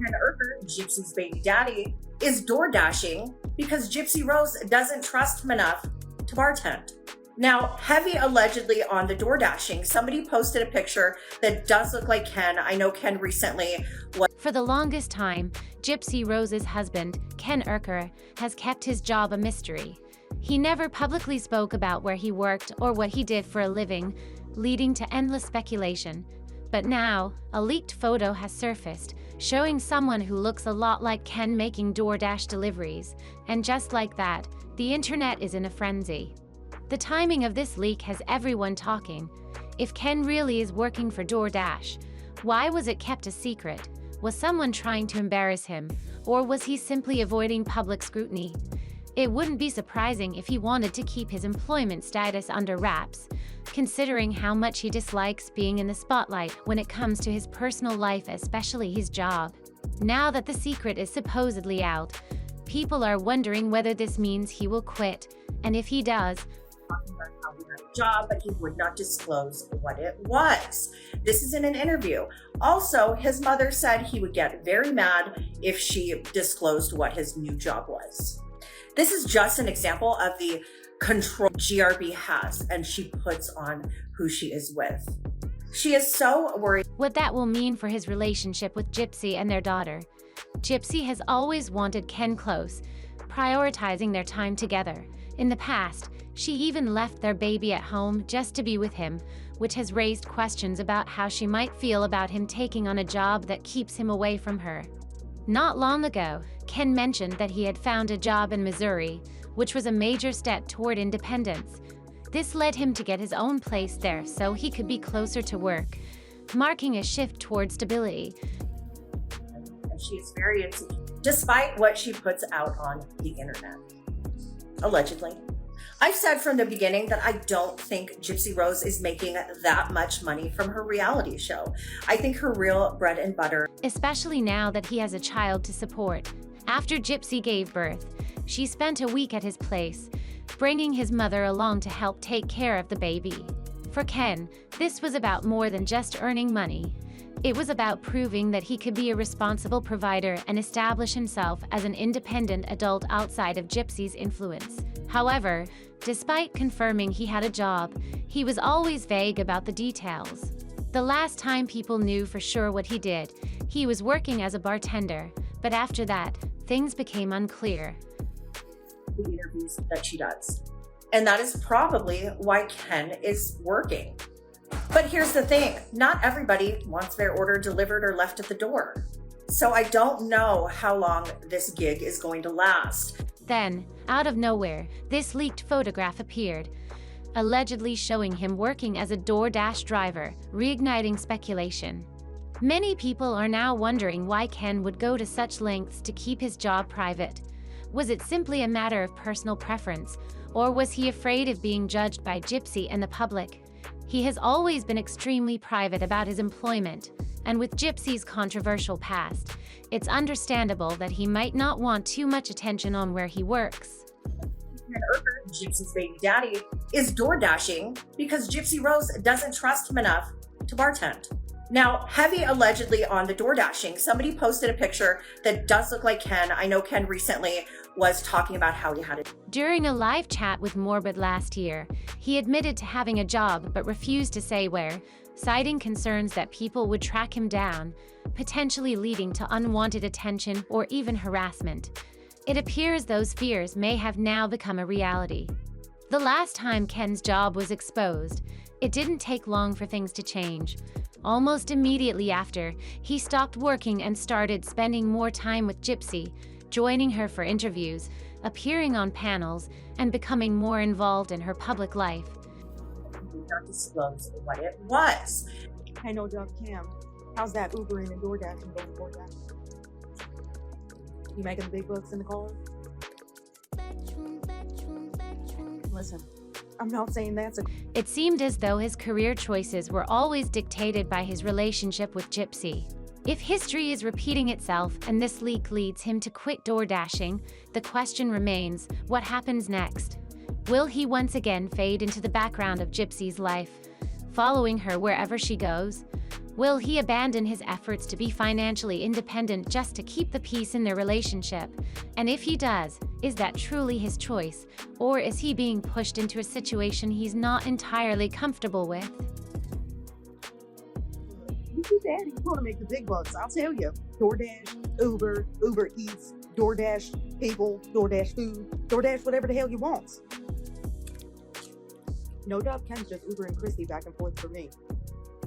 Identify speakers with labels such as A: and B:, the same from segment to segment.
A: Ken Urker, Gypsy's baby daddy, is DoorDashing because Gypsy Rose doesn't trust him enough to bartend. Now, heavy allegedly on the DoorDashing, somebody posted a picture that does look like Ken. I know Ken recently was.
B: For the longest time, Gypsy Rose's husband, Ken Urker, has kept his job a mystery. He never publicly spoke about where he worked or what he did for a living, leading to endless speculation. But now, a leaked photo has surfaced, showing someone who looks a lot like Ken making DoorDash deliveries. And just like that, the internet is in a frenzy. The timing of this leak has everyone talking. If Ken really is working for DoorDash, why was it kept a secret? Was someone trying to embarrass him, or was he simply avoiding public scrutiny? It wouldn't be surprising if he wanted to keep his employment status under wraps, considering how much he dislikes being in the spotlight when it comes to his personal life, especially his job. Now that the secret is supposedly out, people are wondering whether this means he will quit, and if he does,
A: about how he had a job, but he would not disclose what it was. This is in an interview. Also, his mother said he would get very mad if she disclosed what his new job was. This is just an example of the control GRB has, and she puts on who she is with. She is so worried
B: what that will mean for his relationship with Gypsy and their daughter. Gypsy has always wanted Ken close, prioritizing their time together. In the past, she even left their baby at home just to be with him, which has raised questions about how she might feel about him taking on a job that keeps him away from her. Not long ago, Ken mentioned that he had found a job in Missouri, which was a major step toward independence. This led him to get his own place there so he could be closer to work, marking a shift toward stability.
A: And she is very insecure, despite what she puts out on the internet. Allegedly. I've said from the beginning that I don't think Gypsy Rose is making that much money from her reality show. I think her real bread and butter,
B: especially now that he has a child to support. After Gypsy gave birth, she spent a week at his place, bringing his mother along to help take care of the baby. For Ken, this was about more than just earning money. It was about proving that he could be a responsible provider and establish himself as an independent adult outside of Gypsy's influence. However, despite confirming he had a job, he was always vague about the details. The last time people knew for sure what he did, he was working as a bartender, but after that, things became unclear.
A: The interviews that she does. And that is probably why Ken is working. But here's the thing, not everybody wants their order delivered or left at the door. So I don't know how long this gig is going to last.
B: Then, out of nowhere, this leaked photograph appeared, allegedly showing him working as a DoorDash driver, reigniting speculation. Many people are now wondering why Ken would go to such lengths to keep his job private. Was it simply a matter of personal preference, or was he afraid of being judged by Gypsy and the public? He has always been extremely private about his employment, and with Gypsy's controversial past, it's understandable that he might not want too much attention on where he works.
A: Ken Urker, Gypsy's baby daddy, is DoorDashing because Gypsy Rose doesn't trust him enough to bartend. Now, heavy allegedly on the DoorDashing, somebody posted a picture that does look like Ken. I know Ken recently was talking about how he had it.
B: During a live chat with Morbid last year, he admitted to having a job but refused to say where, citing concerns that people would track him down, potentially leading to unwanted attention or even harassment. It appears those fears may have now become a reality. The last time Ken's job was exposed, it didn't take long for things to change. Almost immediately after, he stopped working and started spending more time with Gypsy, joining her for interviews, appearing on panels, and becoming more involved in her public life.
A: He did not disclose what it was.
C: Hey, no job, Cam. How's that Ubering and DoorDash and DoorDash? You making big bucks in the car? Listen, I'm not saying that's a...
B: It seemed as though his career choices were always dictated by his relationship with Gypsy. If history is repeating itself and this leak leads him to quit DoorDashing, the question remains, what happens next? Will he once again fade into the background of Gypsy's life, following her wherever she goes? Will he abandon his efforts to be financially independent just to keep the peace in their relationship? And if he does, is that truly his choice? Or is he being pushed into a situation he's not entirely comfortable with?
C: Daddy, you want to make the big bucks, I'll tell you. DoorDash, Uber, Uber Eats, DoorDash people, DoorDash food, DoorDash whatever the hell you want. No doubt Ken's just Uber and Christy back and forth for me.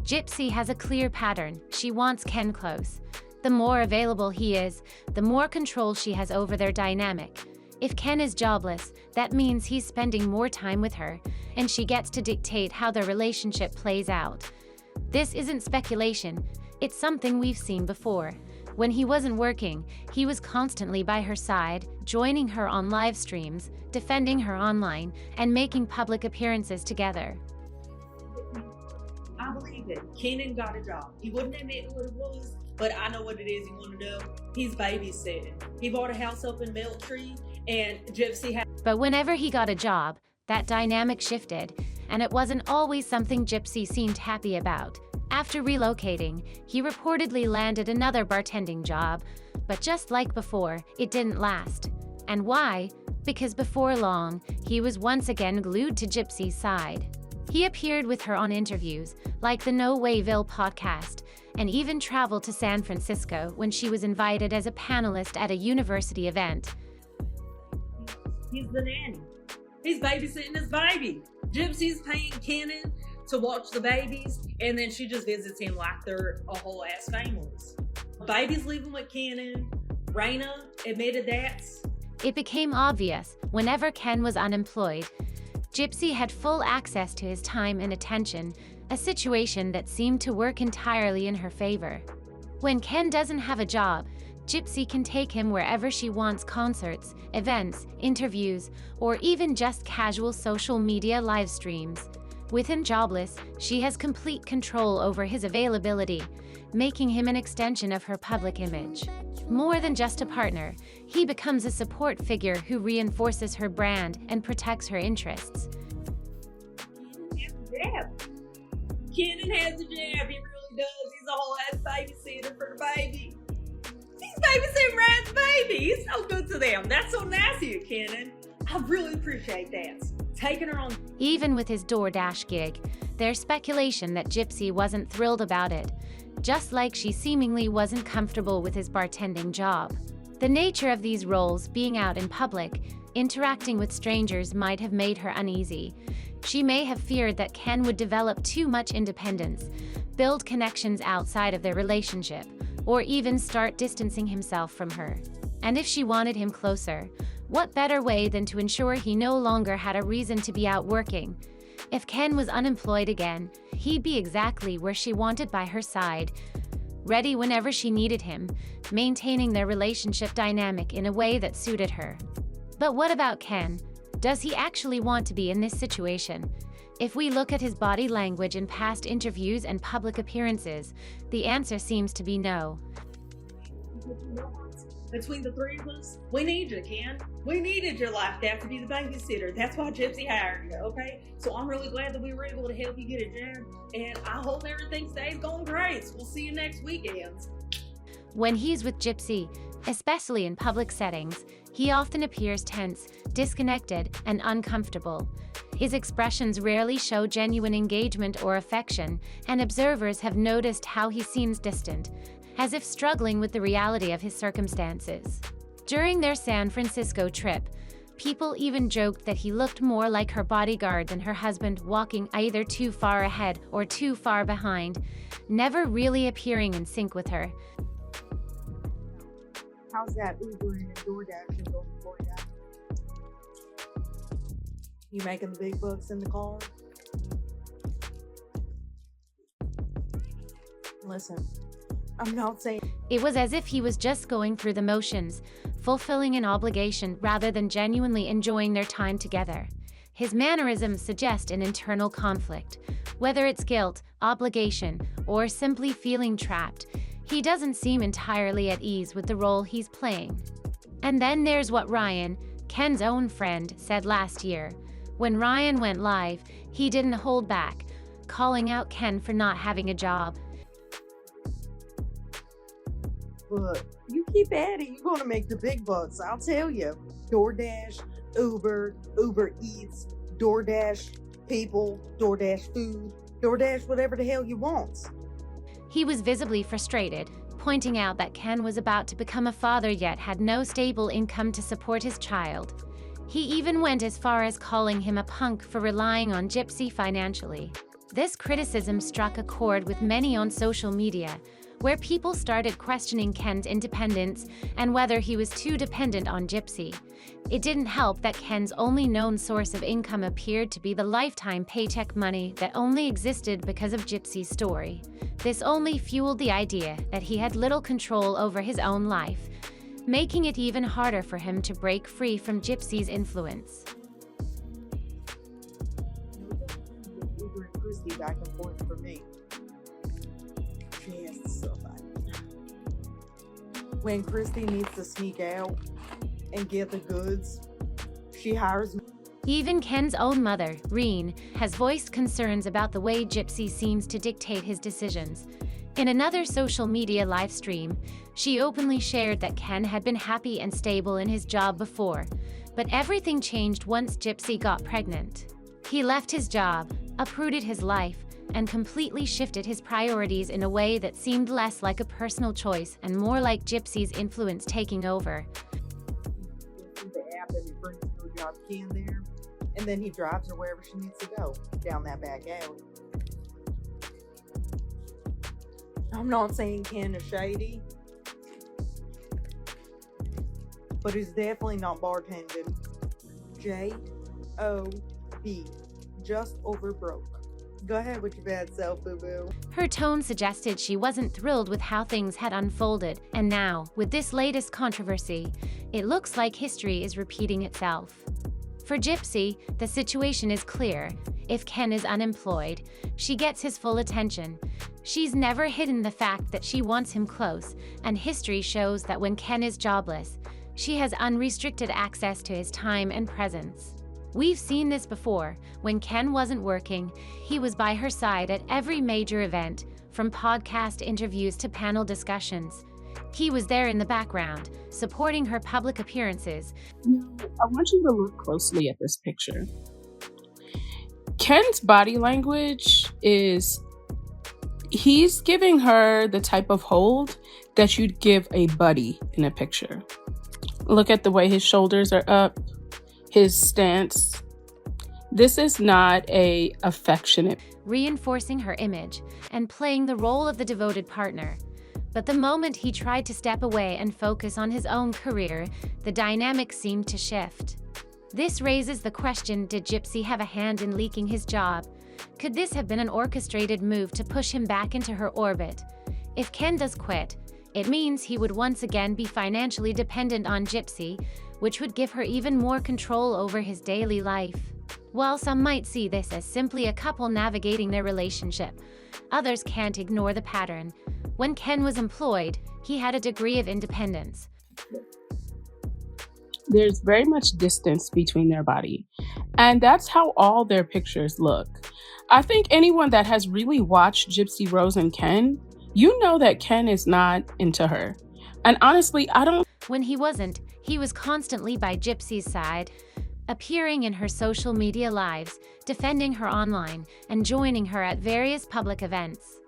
B: Gypsy has a clear pattern. She wants Ken close. The more available he is, the more control she has over their dynamic. If Ken is jobless, that means he's spending more time with her, and she gets to dictate how their relationship plays out. This isn't speculation, it's something we've seen before. When he wasn't working, he was constantly by her side, joining her on live streams, defending her online, and making public appearances together.
D: I believe it. Kenan got a job. He wouldn't admit what it was, but I know what it is he wanted to do. He's babysitting. He bought a house up in Tree, and Gypsy had.
B: But whenever he got a job, that dynamic shifted, and it wasn't always something Gypsy seemed happy about. After relocating, he reportedly landed another bartending job, but just like before, it didn't last. And why? Because before long, he was once again glued to Gypsy's side. He appeared with her on interviews, like the No Wayville podcast, and even traveled to San Francisco when she was invited as a panelist at a university event.
D: He's the nanny. He's babysitting his baby. Gypsy's paying Kenan to watch the babies, and then she just visits him like they're a whole ass families. Baby's living with Kenan. Raina admitted that.
B: It became obvious whenever Ken was unemployed, Gypsy had full access to his time and attention, a situation that seemed to work entirely in her favor. When Ken doesn't have a job, Gypsy can take him wherever she wants: concerts, events, interviews, or even just casual social media live streams. With him jobless, she has complete control over his availability, making him an extension of her public image. More than just a partner, he becomes a support figure who reinforces her brand and protects her interests.
D: Kenan has a jab, he really does. He's a whole ass babysitter for the baby. He's babysitting Rad's baby. He's so good to them. That's so nice of you, Kenan. I really appreciate that. Taking her on.
B: Even with his DoorDash gig, there's speculation that Gypsy wasn't thrilled about it, just like she seemingly wasn't comfortable with his bartending job. The nature of these roles, being out in public, interacting with strangers, might have made her uneasy. She may have feared that Ken would develop too much independence, build connections outside of their relationship, or even start distancing himself from her. And if she wanted him closer, what better way than to ensure he no longer had a reason to be out working? If Ken was unemployed again, he'd be exactly where she wanted, by her side, ready whenever she needed him, maintaining their relationship dynamic in a way that suited her. But what about Ken? Does he actually want to be in this situation? If we look at his body language in past interviews and public appearances, the answer seems to be no.
D: Between the three of us, we need you, Ken. We needed your life to have to be the babysitter. That's why Gypsy hired you, okay? So I'm really glad that we were able to help you get a job, and I hope everything stays going great. So we'll see you next weekend.
B: When he's with Gypsy, especially in public settings, he often appears tense, disconnected, and uncomfortable. His expressions rarely show genuine engagement or affection, and observers have noticed how he seems distant, as if struggling with the reality of his circumstances. During their San Francisco trip, people even joked that he looked more like her bodyguard than her husband, walking either too far ahead or too far behind, never really appearing in sync with her.
C: How's that Ubering and DoorDash going for you? You making the big bucks in the car? Listen, I'm not saying.
B: It was as if he was just going through the motions, fulfilling an obligation rather than genuinely enjoying their time together. His mannerisms suggest an internal conflict. Whether it's guilt, obligation, or simply feeling trapped, he doesn't seem entirely at ease with the role he's playing. And then there's what Ryan, Ken's own friend, said last year. When Ryan went live, he didn't hold back, calling out Ken for not having a job.
C: But you keep at it, you're going to make the big bucks, I'll tell you. DoorDash, Uber Eats, DoorDash people, DoorDash food, DoorDash whatever the hell you want.
B: He was visibly frustrated, pointing out that Ken was about to become a father yet had no stable income to support his child. He even went as far as calling him a punk for relying on Gypsy financially. This criticism struck a chord with many on social media, where people started questioning Ken's independence and whether he was too dependent on Gypsy. It didn't help that Ken's only known source of income appeared to be the lifetime paycheck money that only existed because of Gypsy's story. This only fueled the idea that he had little control over his own life, making it even harder for him to break free from Gypsy's influence.
C: Uber and Christy back and forth for me. Yes, somebody. When Christy needs to sneak out and get the goods, she hires me.
B: Even Ken's own mother, Reen, has voiced concerns about the way Gypsy seems to dictate his decisions. In another social media live stream, she openly shared that Ken had been happy and stable in his job before, but everything changed once Gypsy got pregnant. He left his job, uprooted his life, and completely shifted his priorities in a way that seemed less like a personal choice and more like Gypsy's influence taking over.
C: The app and it brings no job Ken there, and then he drives her wherever she needs to go down that back alley. I'm not saying Ken is shady, but he's definitely not bartending. J-O-B, just over broke. Go ahead with your bad self, boo-boo.
B: Her tone suggested she wasn't thrilled with how things had unfolded, and now, with this latest controversy, it looks like history is repeating itself. For Gypsy, the situation is clear. If Ken is unemployed, she gets his full attention. She's never hidden the fact that she wants him close, and history shows that when Ken is jobless, she has unrestricted access to his time and presence. We've seen this before. When Ken wasn't working, he was by her side at every major event, from podcast interviews to panel discussions. He was there in the background, supporting her public appearances.
E: Now, I want you to look closely at this picture. Ken's body language he's giving her the type of hold that you'd give a buddy in a picture. Look at the way his shoulders are up, his stance. This is not a affectionate.
B: Reinforcing her image and playing the role of the devoted partner. But the moment he tried to step away and focus on his own career, the dynamic seemed to shift. This raises the question, did Gypsy have a hand in leaking his job? Could this have been an orchestrated move to push him back into her orbit? If Ken does quit, it means he would once again be financially dependent on Gypsy, which would give her even more control over his daily life. While some might see this as simply a couple navigating their relationship, others can't ignore the pattern. When Ken was employed, he had a degree of independence.
E: There's very much distance between their body, and that's how all their pictures look. I think anyone that has really watched Gypsy Rose and Ken, you know that Ken is not into her. And honestly,
B: When he wasn't, he was constantly by Gypsy's side, appearing in her social media lives, defending her online, and joining her at various public events.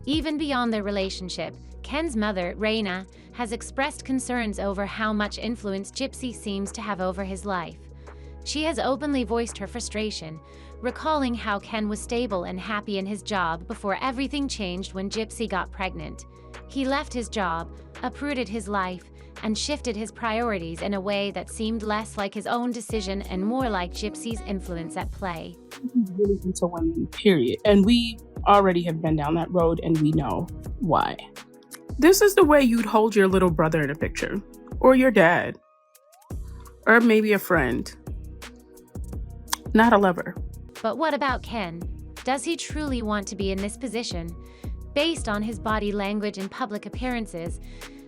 B: Even beyond their relationship, Ken's mother, Raina, has expressed concerns over how much influence Gypsy seems to have over his life. She has openly voiced her frustration, recalling how Ken was stable and happy in his job before everything changed when Gypsy got pregnant. He left his job, uprooted his life, and shifted his priorities in a way that seemed less like his own decision and more like Gypsy's influence at play.
E: He's really into women, period. And we already have been down that road and we know why. This is the way you'd hold your little brother in a picture, or your dad, or maybe a friend, not a lover.
B: But what about Ken? Does he truly want to be in this position? Based on his body language and public appearances,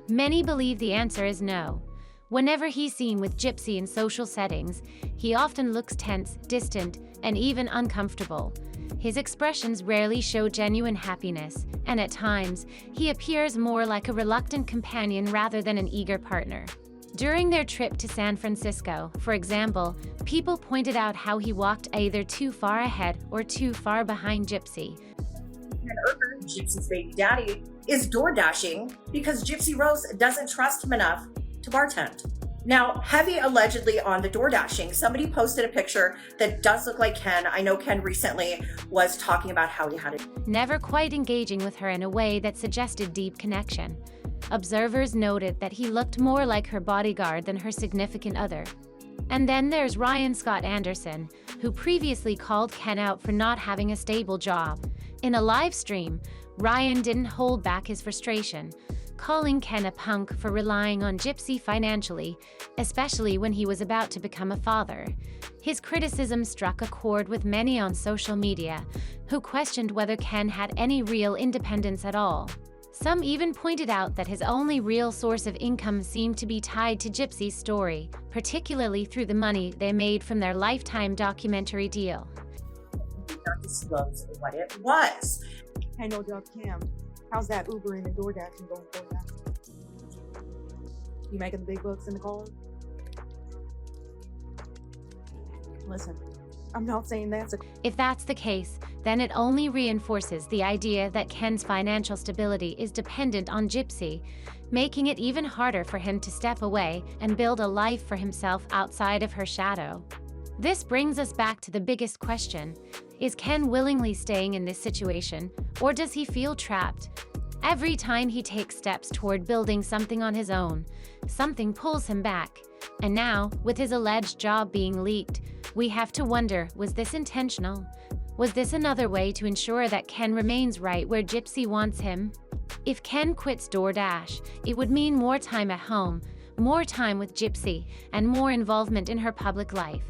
B: many believe the answer is no. Whenever he's seen with Gypsy in social settings, he often looks tense, distant, and even uncomfortable. His expressions rarely show genuine happiness, and at times, he appears more like a reluctant companion rather than an eager partner. During their trip to San Francisco, for example, people pointed out how he walked either too far ahead or too far behind Gypsy.
A: And Urker, Gypsy's baby daddy, is door dashing because Gypsy Rose doesn't trust him enough to bartend. Now, heavy allegedly on the door dashing, somebody posted a picture that does look like Ken. I know Ken recently was talking about how he had it.
B: Never quite engaging with her in a way that suggested deep connection. Observers noted that he looked more like her bodyguard than her significant other. And then there's Ryan Scott Anderson, who previously called Ken out for not having a stable job. In a live stream, Ryan didn't hold back his frustration, calling Ken a punk for relying on Gypsy financially, especially when he was about to become a father. His criticism struck a chord with many on social media, who questioned whether Ken had any real independence at all. Some even pointed out that his only real source of income seemed to be tied to Gypsy's story, particularly through the money they made from their Lifetime documentary deal.
A: Did not disclose what it was.
C: Hey, no doubt, Cam. How's that Ubering and DoorDashing going for you? You making the big bucks in the car? Listen, I'm not saying that's a...
B: If that's the case, then it only reinforces the idea that Ken's financial stability is dependent on Gypsy, making it even harder for him to step away and build a life for himself outside of her shadow. This brings us back to the biggest question. Is Ken willingly staying in this situation, or does he feel trapped? Every time he takes steps toward building something on his own, something pulls him back. And now, with his alleged job being leaked, we have to wonder, was this intentional? Was this another way to ensure that Ken remains right where Gypsy wants him? If Ken quits DoorDash, it would mean more time at home, more time with Gypsy, and more involvement in her public life.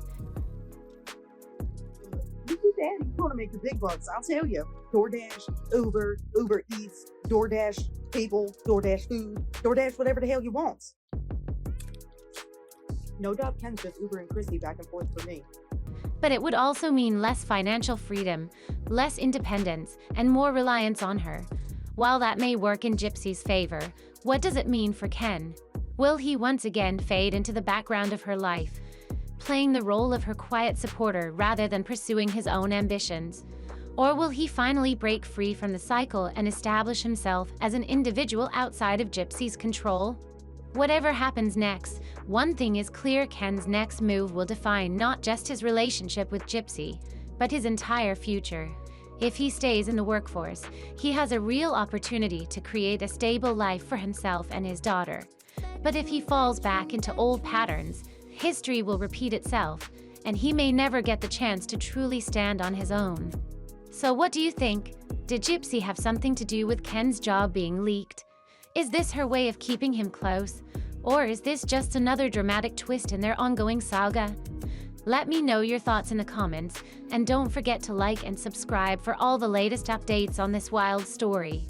C: Daddy's gonna make the big bucks, I'll tell you. DoorDash, Uber, Uber Eats, DoorDash people, DoorDash food, DoorDash whatever the hell you want. No doubt Ken's just Uber and Christy back and forth for me.
B: But it would also mean less financial freedom, less independence, and more reliance on her. While that may work in Gypsy's favor, what does it mean for Ken? Will he once again fade into the background of her life, playing the role of her quiet supporter rather than pursuing his own ambitions? Or will he finally break free from the cycle and establish himself as an individual outside of Gypsy's control? Whatever happens next, one thing is clear: Ken's next move will define not just his relationship with Gypsy, but his entire future. If he stays in the workforce, he has a real opportunity to create a stable life for himself and his daughter. But if he falls back into old patterns, history will repeat itself, and he may never get the chance to truly stand on his own. So what do you think? Did Gypsy have something to do with Ken's job being leaked? Is this her way of keeping him close? Or is this just another dramatic twist in their ongoing saga? Let me know your thoughts in the comments, and don't forget to like and subscribe for all the latest updates on this wild story.